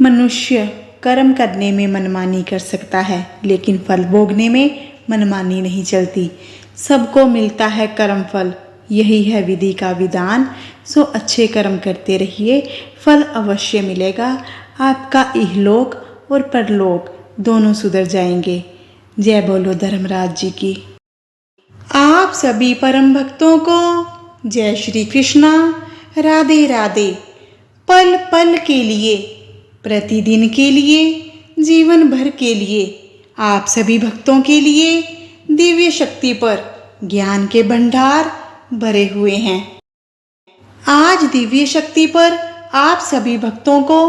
मनुष्य कर्म करने में मनमानी कर सकता है, लेकिन फल भोगने में मनमानी नहीं चलती। सबको मिलता है कर्म फल, यही है विधि का विधान। सो अच्छे कर्म करते रहिए, फल अवश्य मिलेगा। आपका इहलोक और परलोक दोनों सुधर जाएंगे। जय बोलो धर्मराज जी की। आप सभी परम भक्तों को जय श्री कृष्णा। राधे राधे। पल पल के लिए, प्रतिदिन के लिए, जीवन भर के लिए आप सभी भक्तों के लिए दिव्य शक्ति पर ज्ञान के भंडार भरे हुए हैं। आज दिव्य शक्ति पर आप सभी भक्तों को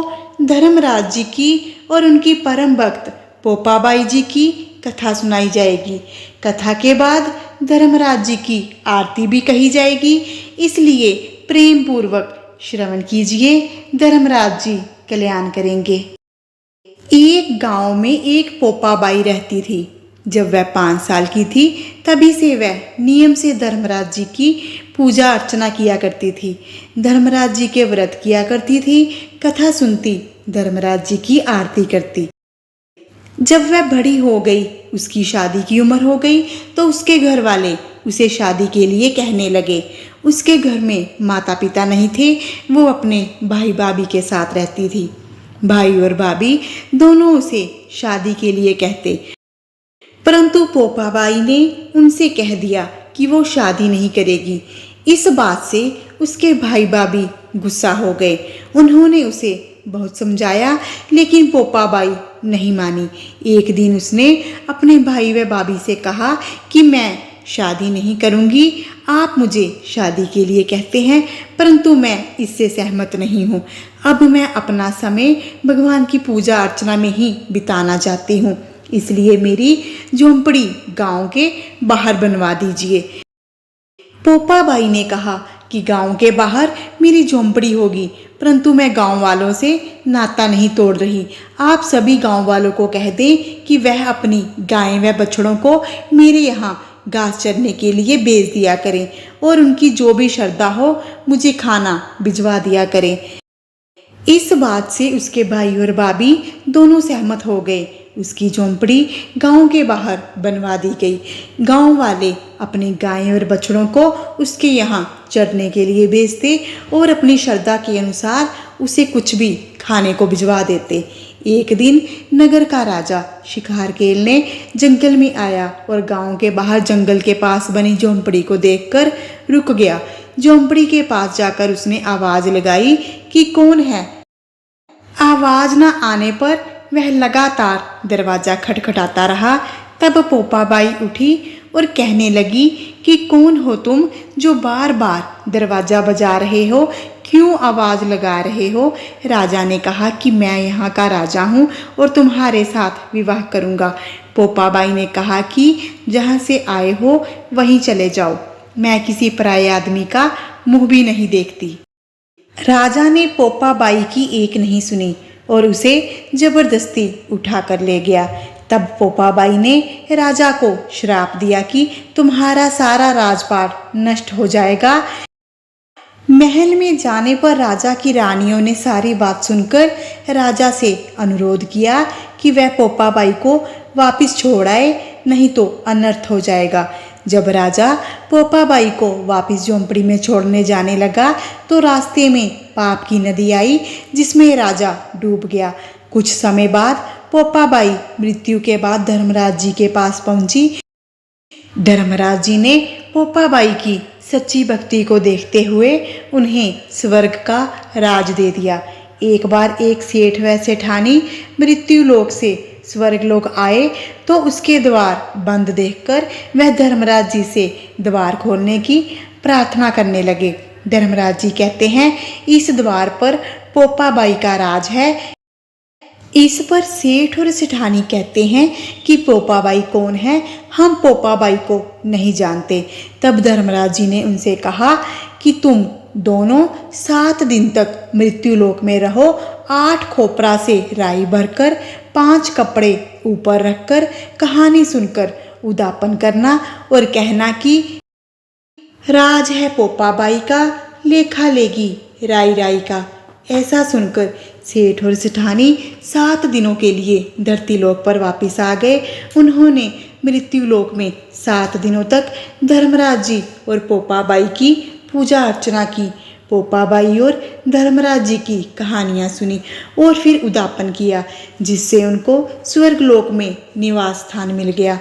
धर्मराज जी की और उनकी परम भक्त पोपाबाई जी की कथा सुनाई जाएगी। कथा के बाद धर्मराज जी की आरती भी कही जाएगी, इसलिए प्रेम पूर्वक श्रवण कीजिए। धर्मराज जी कल्याण करेंगे। एक गांव में एक पोपाबाई रहती थी। जब वह 5 साल की थी, तभी से वह नियम से धर्मराज जी की पूजा अर्चना किया करती थी। धर्मराज जी के व्रत किया करती थी, कथा सुनती, धर्मराज जी की आरती करती। जब वह बड़ी हो गई, उसकी शादी की उम्र हो गई, तो उसके घर वाले उसे शादी के लिए कहने लगे। उसके घर में माता पिता नहीं थे, वो अपने भाई भाभी के साथ रहती थी। भाई और भाभी दोनों उसे शादी के लिए कहते, परंतु पोपाबाई ने उनसे कह दिया कि वो शादी नहीं करेगी। इस बात से उसके भाई भाभी गुस्सा हो गए। उन्होंने उसे बहुत समझाया, लेकिन पोपाबाई नहीं मानी। एक दिन उसने अपने भाई व भाभी से कहा कि मैं शादी नहीं करूंगी। आप मुझे शादी के लिए कहते हैं, परंतु मैं इससे सहमत नहीं हूँ। अब मैं अपना समय भगवान की पूजा अर्चना में ही बिताना चाहती हूँ, इसलिए मेरी झोंपड़ी गांव के बाहर बनवा दीजिए। पोपाबाई ने कहा कि गांव के बाहर मेरी झोंपड़ी होगी, परंतु मैं गांव वालों से नाता नहीं तोड़ रही। आप सभी गांव वालों को कह दें कि वह अपनी गायें व बछड़ों को मेरे यहाँ घास चरने के लिए भेज दिया करें, और उनकी जो भी श्रद्धा हो मुझे खाना भिजवा दिया करें। इस बात से उसके भाई और भाभी दोनों सहमत हो गए। उसकी झोंपड़ी गांव के बाहर बनवा दी गई। गांव वाले अपनी गायें और बछड़ों को उसके यहाँ चरने के लिए भेजते और अपनी श्रद्धा के अनुसार उसे कुछ भी खाने को भिजवा देते। एक दिन नगर का राजा शिकार खेलने जंगल में आया और गांव के बाहर जंगल के पास बनी झोंपड़ी को देखकर रुक गया। झोंपड़ी के पास जाकर उसने आवाज लगाई कि कौन है। आवाज न आने पर वह लगातार दरवाजा खटखटाता रहा। तब पोपाबाई उठी और कहने लगी कि कौन हो तुम जो बार बार दरवाजा बजा रहे हो, क्यों आवाज लगा रहे हो। राजा ने कहा कि मैं यहाँ का राजा हूँ और तुम्हारे साथ विवाह करूँगा। पोपाबाई ने कहा कि जहाँ से आए हो वहीं चले जाओ, मैं किसी पराये आदमी का मुँह भी नहीं देखती। राजा ने पोपाबाई की एक नहीं सुनी और उसे जबरदस्ती उठा कर ले गया। तब पोपाबाई ने राजा को श्राप दिया कि तुम्हारा सारा राजपाट नष्ट हो जाएगा। महल में जाने पर राजा की रानियों ने सारी बात सुनकर राजा से अनुरोध किया कि वह पोपाबाई को वापस छोड़ आए, नहीं तो अनर्थ हो जाएगा। जब राजा पोपाबाई को वापस झोंपड़ी में छोड़ने जाने लगा तो रास्ते में पाप की नदी आई, जिसमें राजा डूब गया। कुछ समय बाद पोपाबाई मृत्यु के बाद धर्मराज जी के पास पहुंची। धर्मराज जी ने पोपाबाई की सच्ची भक्ति को देखते हुए उन्हें स्वर्ग का राज दे दिया। एक बार एक सेठ व सेठानी मृत्यु लोक से स्वर्ग लोक आए तो उसके द्वार बंद देखकर वह धर्मराज जी से द्वार खोलने की प्रार्थना करने लगे। धर्मराज जी कहते हैं, इस द्वार पर पोपाबाई का राज है। इस पर सेठ और सेठानी कहते हैं कि पोपाबाई कौन है, हम पोपाबाई को नहीं जानते। तब धर्मराज जी ने उनसे कहा कि तुम दोनों 7 दिन तक मृत्यु लोक में रहो। 8 खोपरा से राई भरकर 5 कपड़े ऊपर रखकर कहानी सुनकर उदापन करना और कहना कि राज है पोपाबाई का, लेखा लेगी राई राई का। ऐसा सुनकर सेठ और सेठानी 7 दिनों के लिए धरती लोक पर वापस आ गए। उन्होंने मृत्यु लोक में 7 दिनों तक धर्मराज जी और पोपाबाई की पूजा अर्चना की। पोपाबाई और धर्मराज जी की कहानियाँ सुनी और फिर उदापन किया, जिससे उनको स्वर्गलोक में निवास स्थान मिल गया।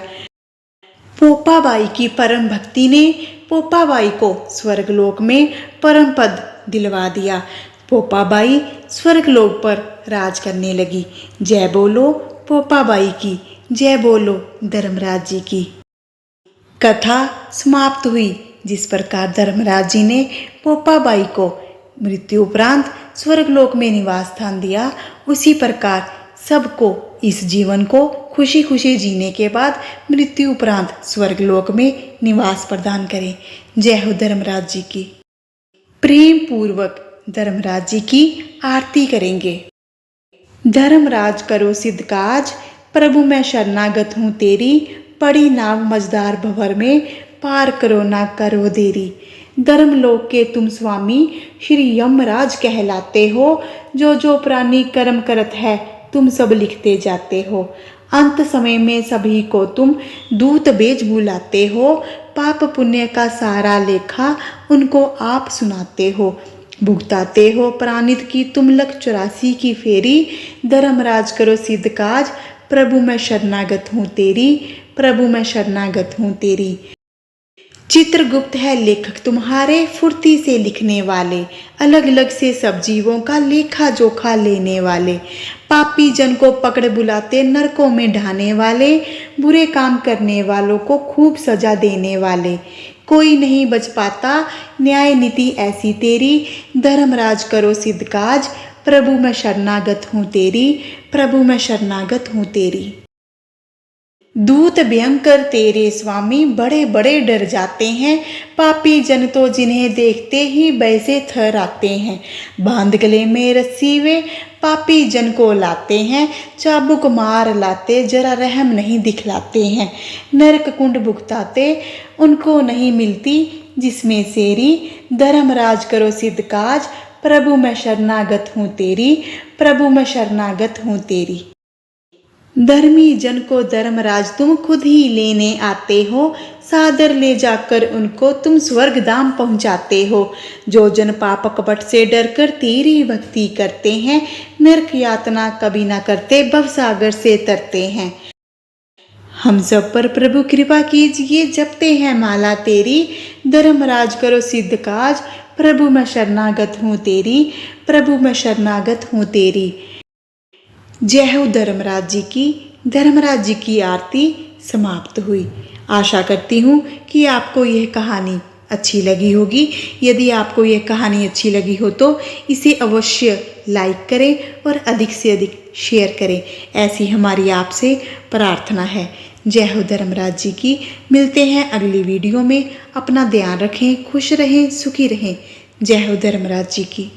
पोपाबाई की परम भक्ति ने पोपाबाई को स्वर्गलोक में परम पद दिलवा दिया। पोपाबाई स्वर्गलोक पर राज करने लगी। जय बोलो पोपाबाई की, जय बोलो धर्मराज जी की। कथा समाप्त हुई। जिस प्रकार धर्मराज जी ने पोपाबाई को मृत्यु उपरांत स्वर्गलोक में निवास स्थान दिया, उसी प्रकार सबको इस जीवन को खुशी खुशी जीने के बाद मृत्यु उपरांत स्वर्गलोक में निवास प्रदान करें। जय हो धर्मराज जी की। प्रेम पूर्वक धर्मराज जी की आरती करेंगे। धर्मराज करो सिद्ध काज, प्रभु मैं शरणागत हूँ तेरी। पड़ी नाव मझधार भंवर में, पार करो ना करो देरी। धर्मलोक के तुम स्वामी श्री यमराज कहलाते हो। जो जो प्राणी कर्म करत है तुम सब लिखते जाते हो। अंत समय में सभी को तुम दूत भेज बुलाते हो। पाप पुण्य का सारा लेखा उनको आप सुनाते हो। भुगताते हो प्राणित की तुम 184 की फेरी। धर्मराज करो सिद्ध काज, प्रभु मैं शरणागत हूँ तेरी। प्रभु मैं शरणागत हूँ तेरी। चित्रगुप्त है लेखक तुम्हारे, फुर्ती से लिखने वाले। अलग अलग से सब जीवों का लेखा जोखा लेने वाले। पापी जन को पकड़ बुलाते नरकों में ढाने वाले। बुरे काम करने वालों को खूब सजा देने वाले। कोई नहीं बच पाता न्याय नीति ऐसी तेरी। धर्मराज करो सिद्ध काज, प्रभु मैं शरणागत हूँ तेरी। प्रभु मैं शरणागत हूँ तेरी। दूत भयंकर तेरे स्वामी बड़े बड़े डर जाते हैं। पापी जन तो जिन्हें देखते ही वैसे थर आते हैं। बांध गले में रस्सी वे पापी जन को लाते हैं। चाबुक मार लाते जरा रहम नहीं दिखलाते हैं। नरक कुंड भुगताते उनको नहीं मिलती जिसमें सेरी। धर्मराज करो सिद्ध काज, प्रभु मैं शरणागत हूँ तेरी। प्रभु मैं शरणागत हूँ तेरी। धर्मी जन को धर्मराज तुम खुद ही लेने आते हो। सादर ले जाकर उनको तुम स्वर्ग धाम पहुँचाते हो। जो जन पाप कपट से डरकर तेरी भक्ति करते हैं, नरक यातना कभी ना करते भवसागर से तरते हैं। हम सब पर प्रभु कृपा कीजिए, जपते हैं माला तेरी। धर्मराज करो सिद्ध काज, प्रभु मैं शरणागत हूँ तेरी। प्रभु मैं शरणागत हूँ तेरी। जय हो धर्मराज जी की। धर्मराज जी की आरती समाप्त हुई। आशा करती हूँ कि आपको यह कहानी अच्छी लगी होगी। यदि आपको यह कहानी अच्छी लगी हो तो इसे अवश्य लाइक करें और अधिक से अधिक शेयर करें। ऐसी हमारी आपसे प्रार्थना है। जय हो धर्मराज जी की। मिलते हैं अगली वीडियो में। अपना ध्यान रखें, खुश रहें, सुखी रहें। जय हो धर्मराज जी की।